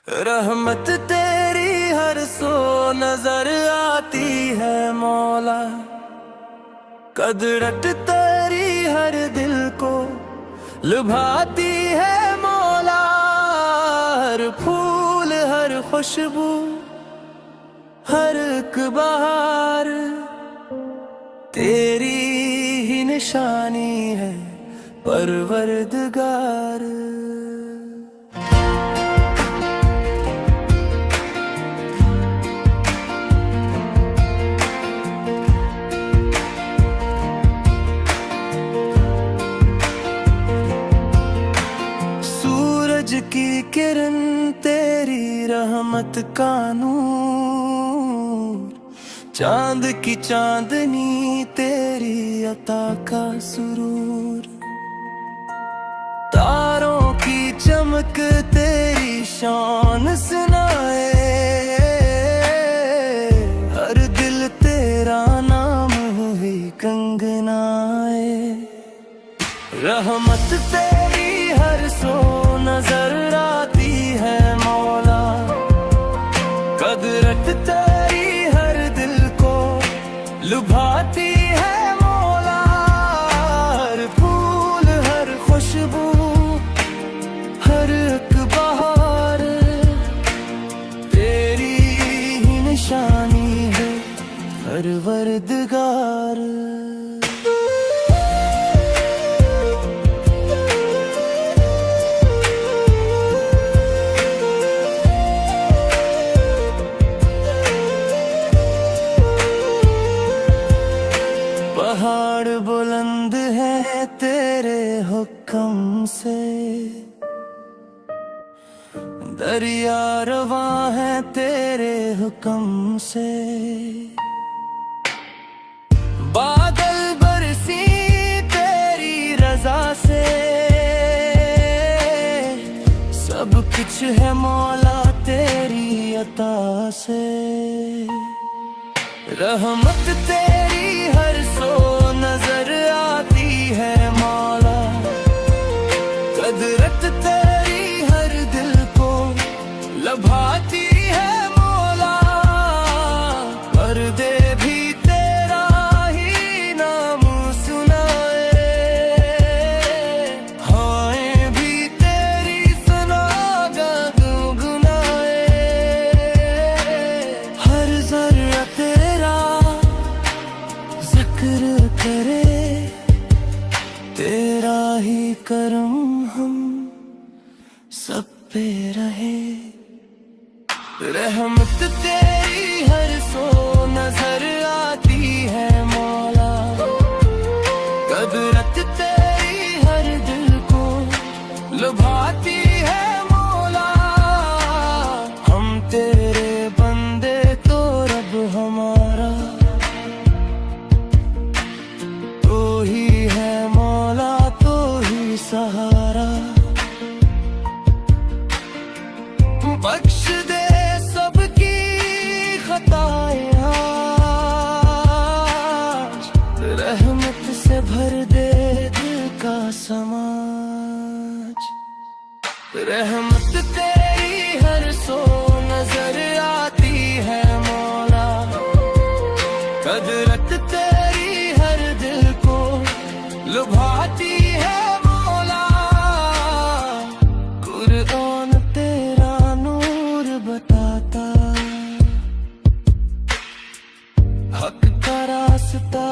रहमत तेरी हर सो नजर आती है मौला। कदरत तेरी हर दिल को लुभाती है मौला। हर फूल हर खुशबू हर एक बहार तेरी ही निशानी है परवरदिगार। सूरज की किरण तेरी रहमत का नूर, चांद की चांदनी तेरी अता का सुरूर। तारों की चमक तेरी शान सुनाए, हर दिल तेरा नाम हुई कंगनाए। रहमत तेरी हर सो नजर आती है मौला। कदरत तेरी हर दिल को लुभाती है मौला। हर फूल हर खुशबू हर एक बहार तेरी ही निशानी है परवरदिगार। पहाड़ बुलंद है तेरे हुक्म से, दरिया रवा है तेरे हुक्म से। बादल बरसी तेरी रजा से, सब कुछ है मौला तेरी अता से। रहमत तेरी हर सो नजर आती है मौला। कदरत तेरी हर दिल को लुभाती है मौला। पर्दे भी तेरा ही नाम सुनाए, हवाएं भी तेरी सनागा गुनगुनाए। हर जर्रा तेरा जिक्र करे, तेरा ही करम हम सब पे रहे। रहमत तेरी हर सो नजर आती है मौला। कदरत तेरी हर दिल को लुभाती है मौला। हम तेरे बंदे तो रब हमारा तो ही है मौला, तो ही सहारा। बख्श दे सबकी खताएं आज, रहमत से भर दे दिल का समाज। रहमत तेरी हर सो नजर आती है मौला। कदरत तेरी हर दिल को लुभाती है मौला। कुरान तेरा नूर बताता, हक का रास्ता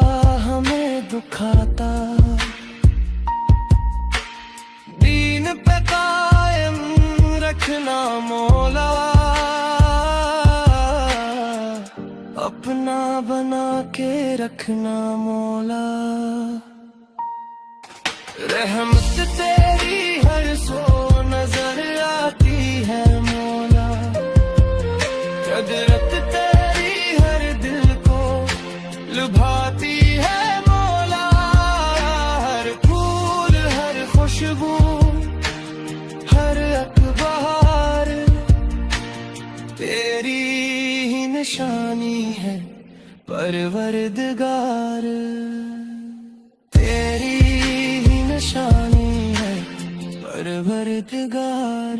हमें दुखाता। दीन पे कायम रखना मौला, अपना बना के रखना मौला। रहमत तेरी हर सो नजर आती है मौला। कदरत तेरी हर दिल को लुभाती है मौला। हर फूल हर खुशबू हर एक बहार तेरी ही निशानी है परवरदिगार। तेरी ही निशानी है परवरदिगार।